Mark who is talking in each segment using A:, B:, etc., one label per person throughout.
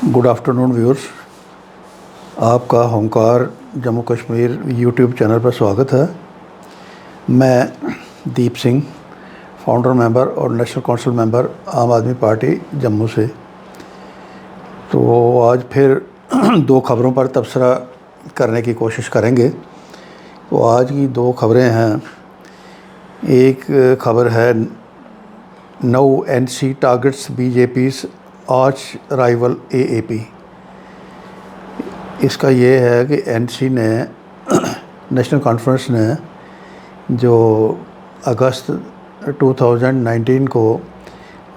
A: Good afternoon viewers. आपका होमकार Jammu Kashmir YouTube channel पर स्वागत है। मैं दीप सिंह, फाउंडर मेंबर और नेशनल काउंसिल मेंबर आम आदमी पार्टी जम्मू से। तो आज फिर दो खबरों पर तबसरा करने की कोशिश करेंगे। तो आज की दो खबरें हैं। एक खबर है नो NC targets BJP's arch rival AAP. इसका ये है कि एनसी ने नेशनल कॉन्फ्रेंस ने जो अगस्त 2019 को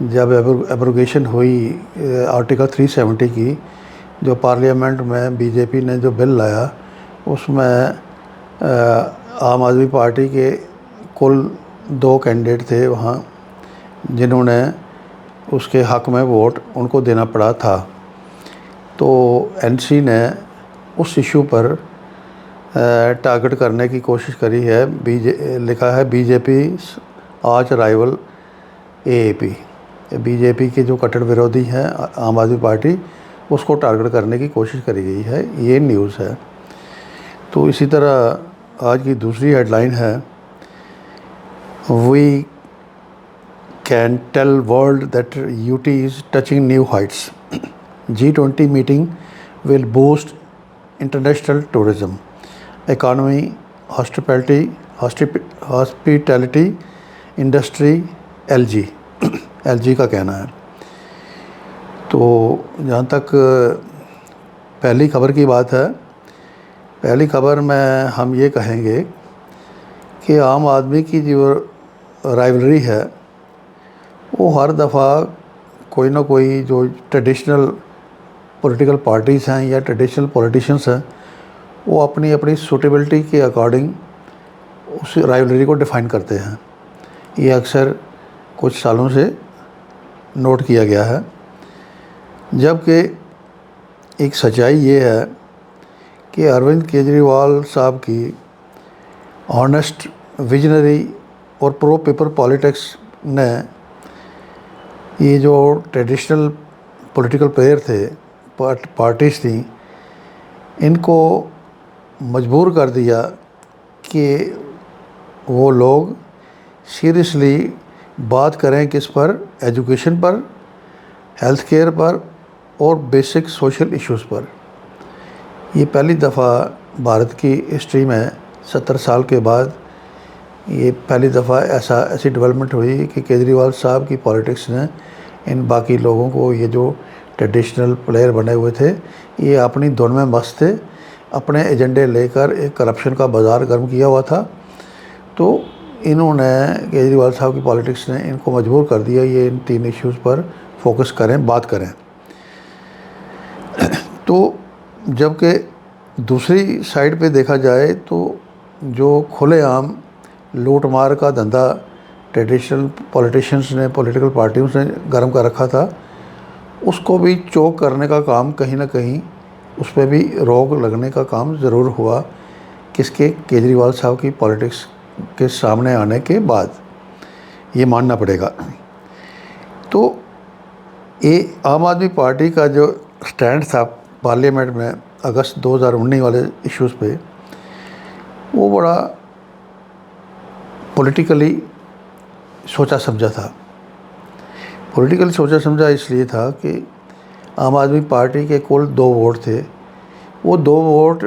A: जब एब्रोगेशन हुई आर्टिकल 370 की, जो पार्लियामेंट में बीजेपी ने जो बिल लाया, उसमें आम आदमी पार्टी के कुल 2 कैंडिडेट थे वहाँ, जिन्होंने उसके हक़ में वोट उनको देना पड़ा था। तो एनसी ने उस इशू पर टारगेट करने की कोशिश करी है। लिखा है BJP arch rival AAP. BJP के जो कट्टर विरोधी हैं आम आदमी पार्टी, उसको टारगेट करने की कोशिश करी गई है, ये न्यूज़ है। तो इसी तरह आज की दूसरी हेडलाइन है we can tell world that UT is touching new heights. G20 meeting will boost international tourism, economy, hospitality industry, LG LG का कहना है। तो जहाँ तक पहली खबर की बात है, पहली खबर में हम ये कहेंगे कि आम आदमी की जो राइवलरी है, वो हर दफ़ा कोई ना कोई जो ट्रेडिशनल पॉलिटिकल पार्टीज़ हैं या ट्रेडिशनल पॉलिटिशियंस हैं, वो अपनी अपनी सूटेबिलिटी के अकॉर्डिंग उस राइवलरी को डिफ़ाइन करते हैं। ये अक्सर कुछ सालों से नोट किया गया है। जबकि एक सच्चाई ये है कि अरविंद केजरीवाल साहब की ऑनेस्ट, विजनरी और प्रो पीपल पॉलिटिक्स ने ये जो ट्रेडिशनल पॉलिटिकल प्लेयर थे, पार्टीज़ थी, इनको मजबूर कर दिया कि वो लोग सीरियसली बात करें किस पर, एजुकेशन पर, हेल्थ केयर पर और बेसिक सोशल इश्यूज़ पर। ये पहली दफ़ा भारत की हिस्ट्री में 70 साल के बाद ये पहली दफ़ा ऐसी डेवलपमेंट हुई कि केजरीवाल साहब की पॉलिटिक्स ने इन बाकी लोगों को, ये जो ट्रेडिशनल प्लेयर बने हुए थे, ये अपनी धुन में मस्त थे, अपने एजेंडे लेकर एक करप्शन का बाज़ार गर्म किया हुआ था। तो इन्होंने, केजरीवाल साहब की पॉलिटिक्स ने इनको मजबूर कर दिया ये इन 3 इश्यूज़ पर फोकस करें, बात करें। तो जबकि दूसरी साइड पे देखा जाए तो जो खुलेआम लूट मार का धंधा ट्रेडिशनल पॉलिटिशियंस ने, पॉलिटिकल पार्टियों ने गर्म कर रखा था, उसको भी चोक करने का काम कहीं ना कहीं, उस पर भी रोक लगने का काम ज़रूर हुआ, किसके, केजरीवाल साहब की पॉलिटिक्स के सामने आने के बाद, ये मानना पड़ेगा। तो ये आम आदमी पार्टी का जो स्टैंड था पार्लियामेंट में अगस्त 2019 वाले इश्यूज़ पे, वो बड़ा पॉलिटिकली सोचा समझा था। पॉलिटिकली सोचा समझा इसलिए था कि आम आदमी पार्टी के कुल 2 वोट थे। वो 2 वोट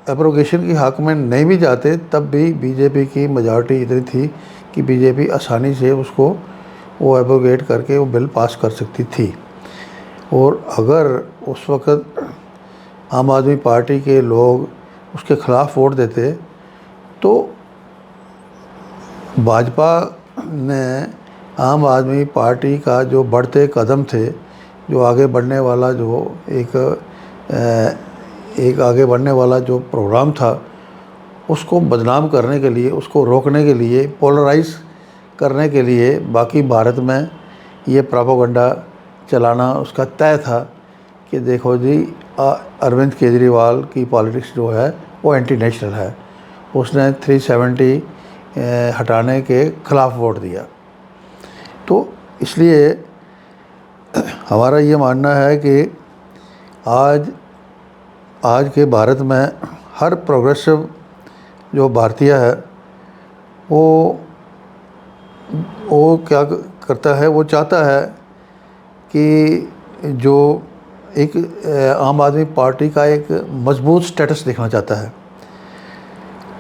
A: एब्रोगेशन की हक़ में नहीं भी जाते, तब भी बीजेपी की मेजॉरिटी इतनी थी कि बीजेपी आसानी से उसको वो एब्रोगेट करके वो बिल पास कर सकती थी। और अगर उस वक़्त आम आदमी पार्टी के लोग उसके ख़िलाफ़ वोट देते, तो भाजपा ने आम आदमी पार्टी का जो बढ़ते कदम थे, जो आगे बढ़ने वाला जो एक आगे बढ़ने वाला जो प्रोग्राम था, उसको बदनाम करने के लिए, उसको रोकने के लिए, पोलराइज़ करने के लिए बाकी भारत में ये प्रोपेगेंडा चलाना उसका तय था कि देखो जी, अरविंद केजरीवाल की पॉलिटिक्स जो है वो एंटी नेशनल है, उसने 370 हटाने के ख़िलाफ़ वोट दिया। तो इसलिए हमारा ये मानना है कि आज आज के भारत में हर प्रोग्रेसिव जो भारतीय है वो क्या करता है, वो चाहता है कि जो एक आम आदमी पार्टी का एक मजबूत स्टेटस देखना चाहता है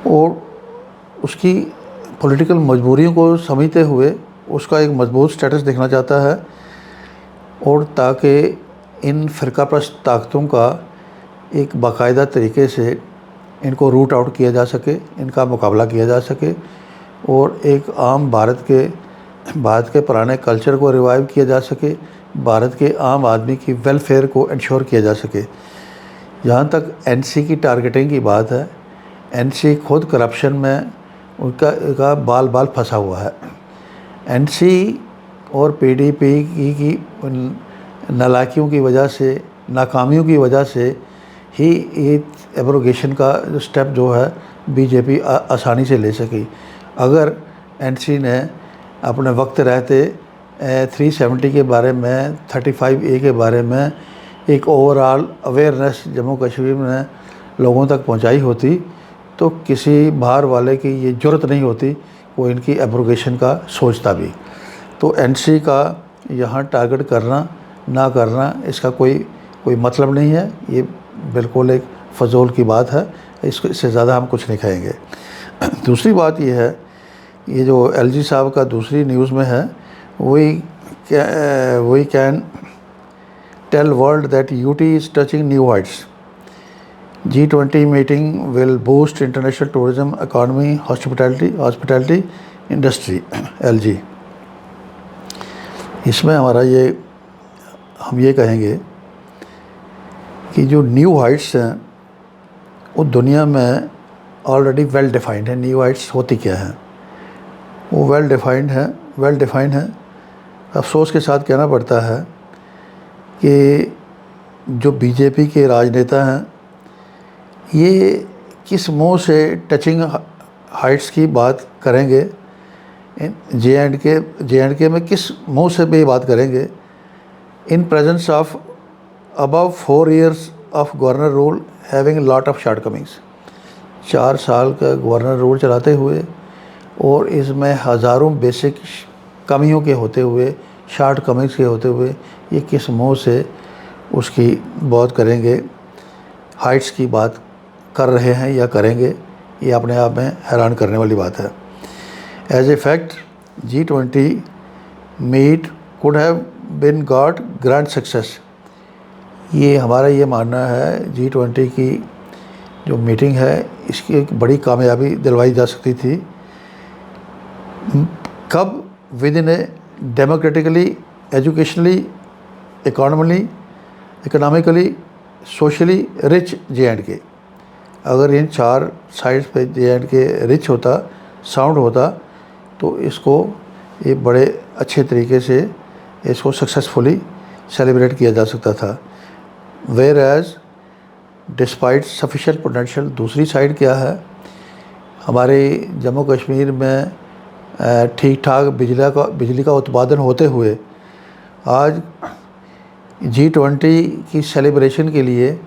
A: और उसकी पॉलिटिकल मजबूरियों को समझते हुए उसका एक मजबूत स्टेटस देखना चाहता है, और ताकि इन फ़िरकाप्रस्त ताकतों का एक बाकायदा तरीके से इनको रूट आउट किया जा सके, इनका मुकाबला किया जा सके और एक आम भारत के पुराने कल्चर को रिवाइव किया जा सके, भारत के आम आदमी की वेलफेयर को इंश्योर किया जा सके। जहाँ तक एनसी की टारगेटिंग की बात है, एनसी खुद करप्शन में उनका बाल बाल फंसा हुआ है। एनसी और पीडीपी की नालायकियों की वजह से, नाकामियों की वजह से ही ये एब्रोगेशन का स्टेप जो है बीजेपी आसानी से ले सकी। अगर एनसी ने अपने वक्त रहते 370 के बारे में, 35A के बारे में एक ओवरऑल अवेयरनेस जम्मू कश्मीर में लोगों तक पहुंचाई होती तो किसी बाहर वाले की ये जुर्रत नहीं होती वो इनकी एब्रोगेशन का सोचता भी। तो एनसी का यहाँ टारगेट करना ना करना इसका कोई मतलब नहीं है, ये बिल्कुल एक फजूल की बात है, इससे ज़्यादा हम कुछ नहीं कहेंगे। दूसरी बात ये है, ये जो एलजी साहब का दूसरी न्यूज़ में है, we can tell world that UT is touching new heights, G20 meeting will boost international tourism economy hospitality industry LG. इसमें हम ये कहेंगे कि जो न्यू हाइट्स हैं वो दुनिया में ऑलरेडी वेल डिफाइंड है। न्यू हाइट्स होती क्या है, वो वेल डिफाइंड है। अफसोस के साथ कहना पड़ता है कि जो बीजेपी के राजनेता हैं ये किस मुंह से टचिंग हाइट्स की बात करेंगे, जे.एंड.के में किस मुंह से भी बात करेंगे in presence of above 4 years of governor rule having lot of shortcomings. 4 साल का गवर्नर रूल चलाते हुए और इसमें हज़ारों बेसिक कमियों के होते हुए, शॉर्टकमिंग्स के होते हुए ये किस मुंह से उसकी बात करेंगे, हाइट्स की बात कर रहे हैं या करेंगे, ये अपने आप में हैरान करने वाली बात है। As a fact G20 meet could have been got grand success. ये हमारा ये मानना है G20 की जो मीटिंग है इसकी एक बड़ी कामयाबी दिलवाई जा सकती थी। कब? With in A democratically, educationally, economically, socially rich J&K। अगर इन 4 साइड्स पे J&K रिच होता, साउंड होता तो इसको ये बड़े अच्छे तरीके से इसको सक्सेसफुली सेलिब्रेट किया जा सकता था। Whereas despite sufficient potential, दूसरी साइड क्या है, हमारे जम्मू कश्मीर में ठीक ठाक बिजली का उत्पादन होते हुए आज G20 की सेलिब्रेशन के लिए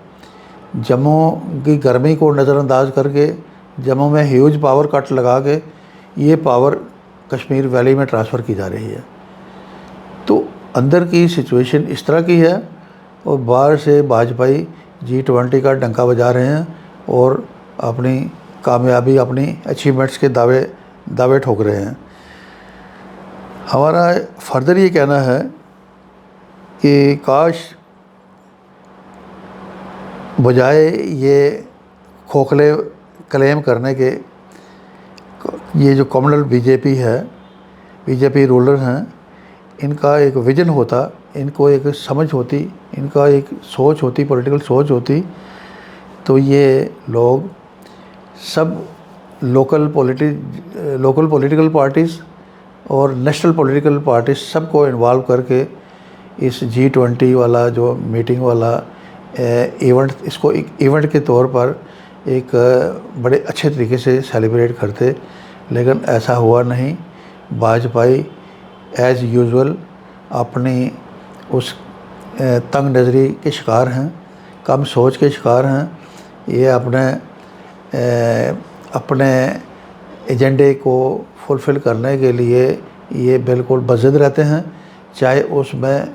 A: जम्मू की गर्मी को नज़रअंदाज करके जम्मू में ह्यूज पावर कट लगा के ये पावर कश्मीर वैली में ट्रांसफ़र की जा रही है। तो अंदर की सिचुएशन इस तरह की है और बाहर से भाजपाई G20 का डंका बजा रहे हैं और अपनी कामयाबी, अपनी अचीवमेंट्स के दावे ठोक रहे हैं। हमारा फर्दर ये कहना है कि काश बजाय ये खोखले क्लेम करने के, ये जो कम्युनल बीजेपी रूलर हैं, इनका एक विजन होता, इनको एक समझ होती, इनका एक सोच होती, पॉलिटिकल सोच होती, तो ये लोग सब लोकल पॉलिटिकल पार्टीज़ और नेशनल पॉलिटिकल पार्टीज़ सबको इन्वॉल्व करके इस G20 वाला जो मीटिंग वाला इवेंट, इसको एक इवेंट के तौर पर एक बड़े अच्छे तरीके से सेलिब्रेट करते, लेकिन ऐसा हुआ नहीं। भाजपाई एज़ यूजुअल अपनी उस तंग नज़री के शिकार हैं। कम सोच के शिकार हैं। ये अपने एजेंडे को फुलफ़िल करने के लिए ये बिल्कुल बज़िद रहते हैं, चाहे उसमें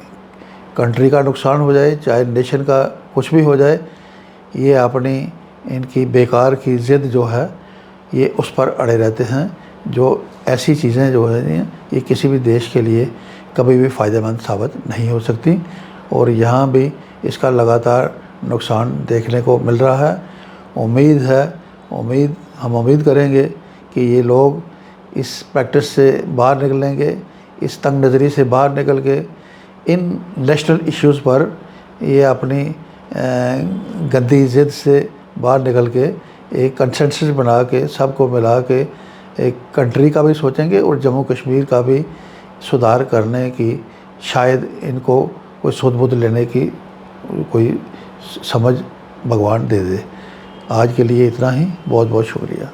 A: कंट्री का नुकसान हो जाए, चाहे नेशन का कुछ भी हो जाए। ये अपनी इनकी बेकार की ज़िद जो है ये उस पर अड़े रहते हैं, जो ऐसी चीज़ें जो है ये किसी भी देश के लिए कभी भी फ़ायदेमंद साबित नहीं हो सकती। और यहाँ भी इसका लगातार नुकसान देखने को मिल रहा है। हम उम्मीद करेंगे कि ये लोग इस प्रैक्टिस से बाहर निकलेंगे, इस तंग नज़री से बाहर निकल के इन नेशनल इश्यूज़ पर ये अपनी गंदी ज़िद से बाहर निकल के एक कंसेंसस बना के सबको मिला के एक कंट्री का भी सोचेंगे और जम्मू कश्मीर का भी सुधार करने की शायद इनको कोई सुध बुध लेने की कोई समझ भगवान दे दे। आज के लिए इतना ही। बहुत बहुत शुक्रिया।